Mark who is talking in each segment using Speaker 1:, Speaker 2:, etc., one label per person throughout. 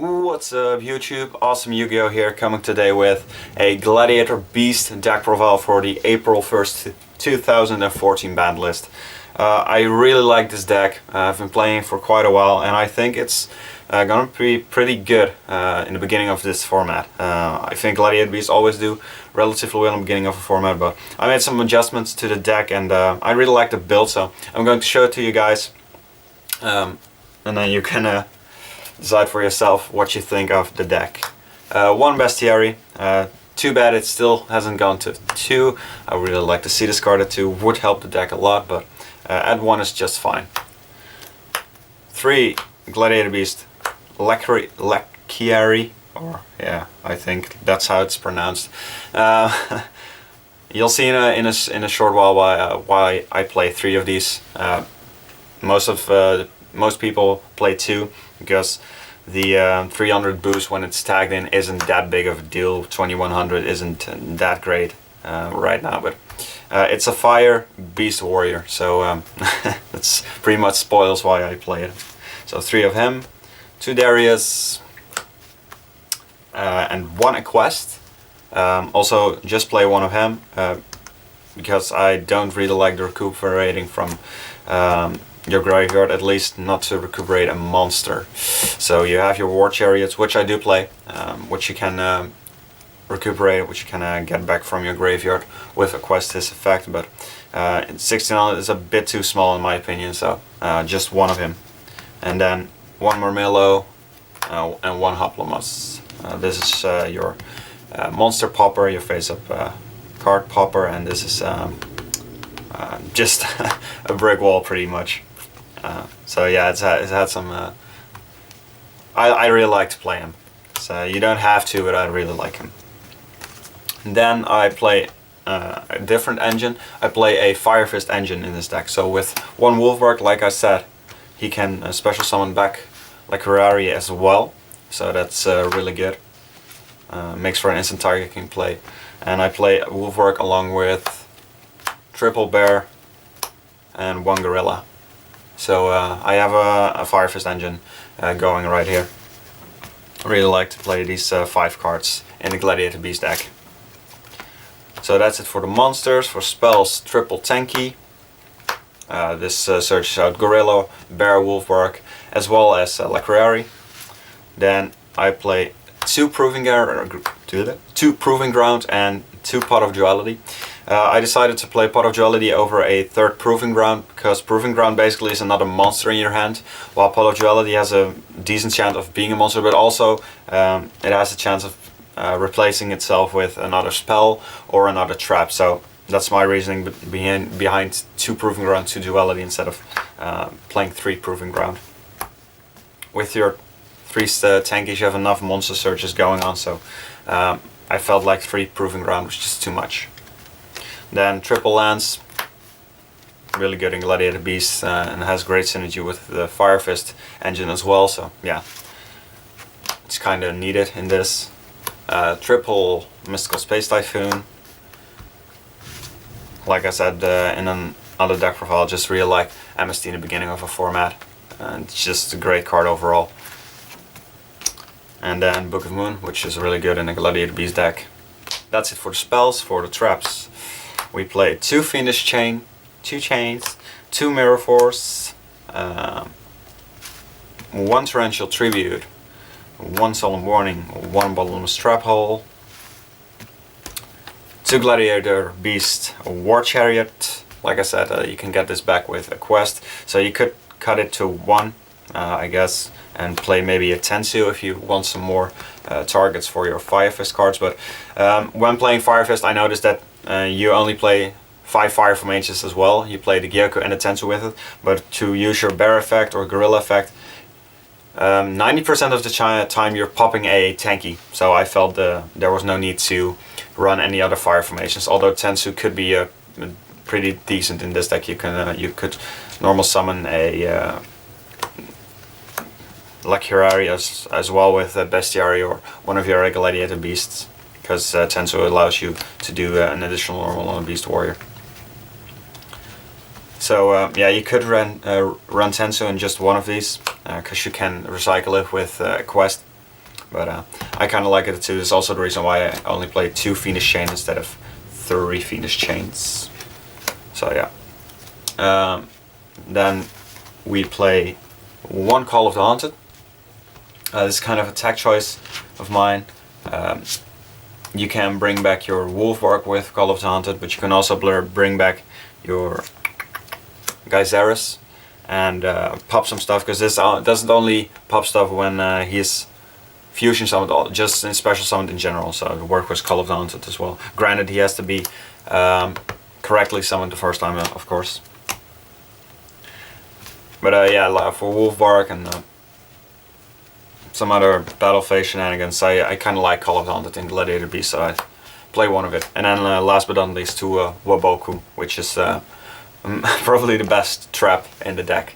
Speaker 1: What's up YouTube, Awesome Yu-Gi-Oh here, coming today with a Gladiator Beast deck profile for the April 1st 2014 banned list. I really like this deck. I've been playing it for quite a while and I think it's gonna be pretty good in the beginning of this format. I think Gladiator Beasts always do relatively well in the beginning of a format, but I made some adjustments to the deck and I really like the build, so I'm going to show it to you guys and then you can decide for yourself what you think of the deck. One bestiary, too bad it still hasn't gone to 2. I would really like to see this card at 2, would help the deck a lot, but at 1 is just fine. 3 Gladiator Beast, Lakiari, or yeah, I think that's how it's pronounced. You'll see in a short while why I play 3 of these. Most people play 2 because the 300 boost when it's tagged in isn't that big of a deal. 2100 isn't that great right now, but it's a fire beast warrior, so that's pretty much spoils why I play it. So 3 of him, 2 Darius, and 1 Equest. Also just play 1 of him because I don't really like the recuperating from your graveyard, at least not to recuperate a monster. So you have your war chariots, which I do play, which you can recuperate, which you can get back from your graveyard with a quest his effect, but 1600 is a bit too small in my opinion, so just 1 of him. And then 1 Murmillo and 1 Hoplomos. This is your monster popper, your face-up card popper, and this is just a brick wall pretty much. So yeah, it's had some. I really like to play him. So you don't have to, but I really like him. And then I play a different engine. I play a Fire Fist engine in this deck. So with 1 Wolfbark, like I said, he can special summon back Lakiari as well. So that's really good. Makes for an instant targeting play. And I play Wolfbark along with Triple Bear and 1 Gorilla. So I have a Fire Fist engine going right here. I really like to play these 5 cards in the Gladiator Beast deck. So that's it for the monsters. For spells, triple tanky. This searches out Gorilla, Bear, Wolfbark, as well as Lakiari. Then I play 2 Proving Ground and 2 Pot of Duality. I decided to play Pot of Duality over a 3rd Proving Ground because Proving Ground basically is another monster in your hand, while Pot of Duality has a decent chance of being a monster, but also it has a chance of replacing itself with another spell or another trap. So that's my reasoning behind 2 Proving Ground, 2 Duality instead of playing 3 Proving Ground. With your 3 tankies you have enough monster searches going on, so I felt like 3 Proving Ground was just too much. Then triple lance, really good in Gladiator Beast and has great synergy with the Fire Fist engine as well, so yeah, it's kind of needed in this. Triple Mystical Space Typhoon. Like I said in another deck profile, just really like MST in the beginning of a format, and it's just a great card overall. And then Book of Moon, which is really good in the Gladiator Beast deck. That's it for the spells. For the traps, we play 2 Fiendish Chain, 2 Chains, 2 Mirror Force, 1 Torrential Tribute, 1 Solemn Warning, 1 Bottomless Trap Hole, 2 Gladiator Beast, a War Chariot. Like I said, you can get this back with a quest, so you could cut it to 1, I guess, and play maybe a Tensu if you want some more targets for your Fire Fist cards. But when playing Fire Fist, I noticed that you only play 5 fire formations as well. You play the Gyoko and the Tensu with it, but to use your Bear effect or Gorilla effect, 90% of the time you're popping a tanky. So I felt there was no need to run any other fire formations, although Tensu could be pretty decent in this deck. You could normal summon a Lakiari as well with Bestiary or one of your Gladiator Beasts, because Tensu allows you to do an additional normal on a Beast Warrior. So yeah, you could run Tensu in just one of these, because you can recycle it with a quest. but I kind of like it too. It's also the reason why I only play 2 Fiendish Chains instead of 3 Fiendish Chains. So yeah. Then we play 1 Call of the Haunted. This is kind of a tech choice of mine. You can bring back your Wolfbark with Call of the Haunted, but you can also bring back your Geyseris and pop some stuff, because this doesn't only pop stuff when he's fusion summoned, just in special summoned in general, so it works with Call of the Haunted as well. Granted, he has to be correctly summoned the first time, of course. But yeah, for Wolfbark and some other battle phase shenanigans, I kind of like Call of the Haunted in Gladiator Beast, so I play 1 of it. And then last but not least 2 Waboku, which is probably the best trap in the deck,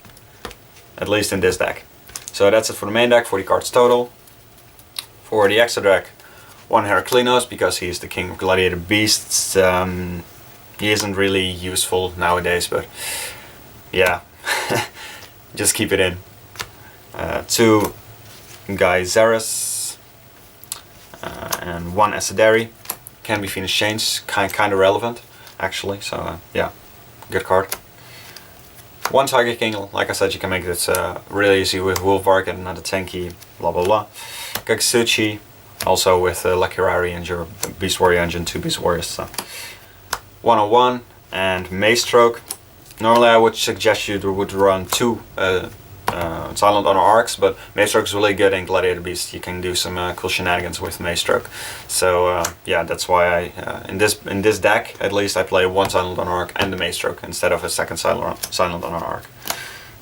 Speaker 1: at least in this deck. So that's it for the main deck, 40 cards total. For the extra deck, 1 Heraclinos, because he's the king of Gladiator Beasts. He isn't really useful nowadays, but yeah, just keep it in. 2 Geyseris and 1 Asadari. Can be Fiendish Chains, kind of relevant actually, so yeah, good card. 1 Tiger King, like I said, you can make this really easy with Wolfbark and another tanky, blah blah blah. Gaksuchi, also with Lakirari and your Beast Warrior engine, 2 Beast Warriors. So 101 and Maestroke. Normally I would suggest you would run 2 Silent Honor Arcs, but Maestroke is really good in Gladiator Beast. You can do some cool shenanigans with Maestroke. So yeah, that's why I in this deck at least I play 1 Silent Honor Arc and the Maestroke instead of a 2nd Silent Honor Arc.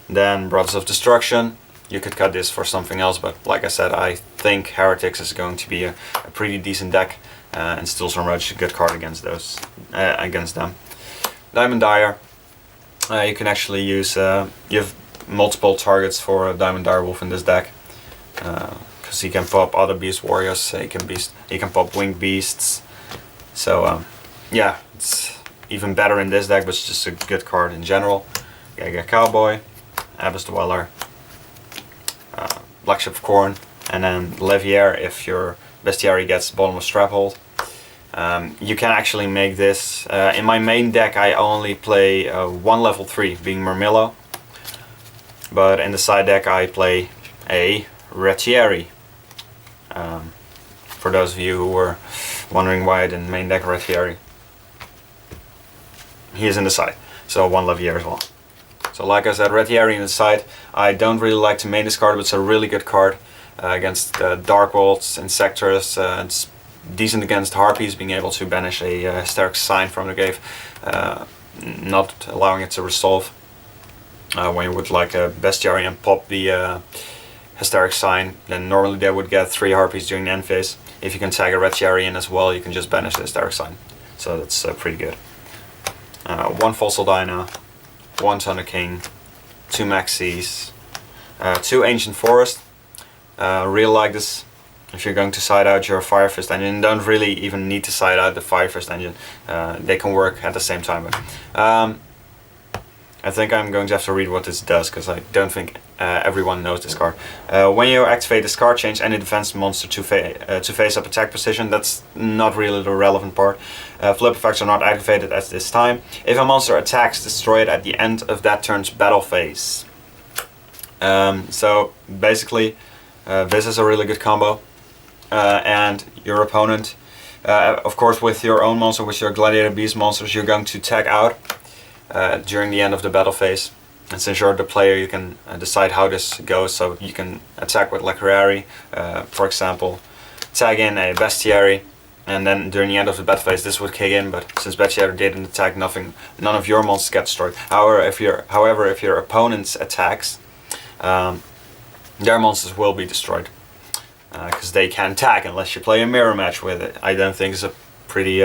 Speaker 1: Then Brothers of Destruction. You could cut this for something else, but like I said, I think Heretics is going to be a pretty decent deck, and still some Roach a good card against those against them. Diamond Dire. You can actually use you have multiple targets for Diamond Direwolf in this deck, because he can pop other Beast Warriors, he can pop Winged Beasts, so yeah, it's even better in this deck, but it's just a good card in general. Gaga Cowboy, Abyss Dweller, Black Ship of Corn, and then Levier if your Bestiary gets Bottomless Straphold. You can actually make this, in my main deck I only play 1 level 3, being Murmillo. But in the side deck I play a Retieri. For those of you who were wondering why I didn't main deck Retieri, he is in the side, so 1 Levier as well. So like I said, Retieri in the side. I don't really like to main this card, but it's a really good card against Dark Worlds, Insectors. It's decent against Harpies, being able to banish a Hysteric Sign from the grave, not allowing it to resolve. When you would like a Bestiary and pop the Hysteric Sign, then normally they would get 3 Harpies during the end phase. If you can tag a Retieri in as well, you can just banish the Hysteric Sign. So that's pretty good. 1 Fossil Dyna, 1 Thunder King, 2 Maxis, 2 Ancient Forest. Really like this. If you're going to side out your Fire Fist engine, you don't really even need to side out the Fire Fist engine. They can work at the same time. But, I think I'm going to have to read what this does, because I don't think everyone knows this card. When you activate this card, change any defense monster to face up attack position. That's not really the relevant part. Flip effects are not activated at this time. If a monster attacks, destroy it at the end of that turn's battle phase. So basically, this is a really good combo. And your opponent, of course with your own monster, with your Gladiator Beast monsters, you're going to tag out during the end of the battle phase. And since you're the player, you can decide how this goes. So you can attack with Lakirari, for example, tag in a Bestiary, and then during the end of the battle phase this would kick in. But since Bestiary didn't attack, none of your monsters get destroyed. However, if your opponent's attacks, their monsters will be destroyed, because they can't tag unless you play a mirror match with it. I don't think it's a pretty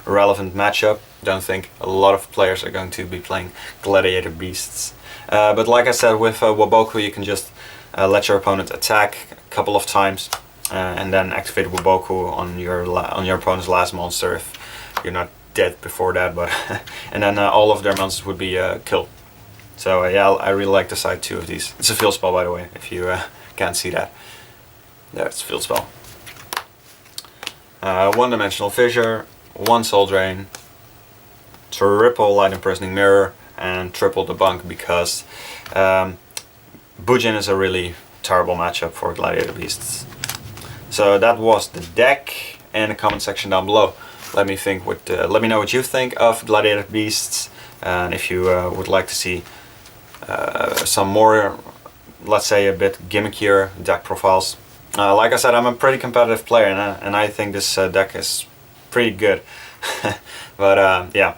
Speaker 1: relevant matchup. Don't think a lot of players are going to be playing Gladiator Beasts. But like I said, with Waboku you can just let your opponent attack a couple of times, and then activate Waboku on your opponent's last monster if you're not dead before that. But and then all of their monsters would be killed. So yeah, I really like the side 2 of these. It's a field spell, by the way, if you can't see that. There, it's a field spell. one-dimensional fissure, one soul drain, triple light imprisoning mirror, and triple debunk because Bujin is a really terrible matchup for Gladiator Beasts. So that was the deck. In the comment section down below, let me know what you think of Gladiator Beasts, and if you would like to see some more, let's say, a bit gimmickier deck profiles. Like I said, I'm a pretty competitive player, and I think this deck is pretty good. But yeah,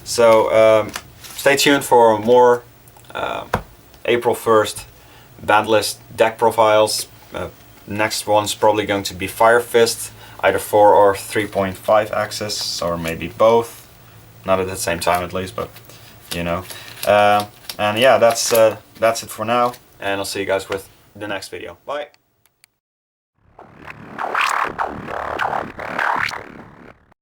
Speaker 1: so stay tuned for more April 1st banned list deck profiles. Next one's probably going to be Fire Fist, either 4 or 3.5 axis, or maybe both. Not at the same time at least, but you know. And yeah, that's it for now, and I'll see you guys with the next video. Bye!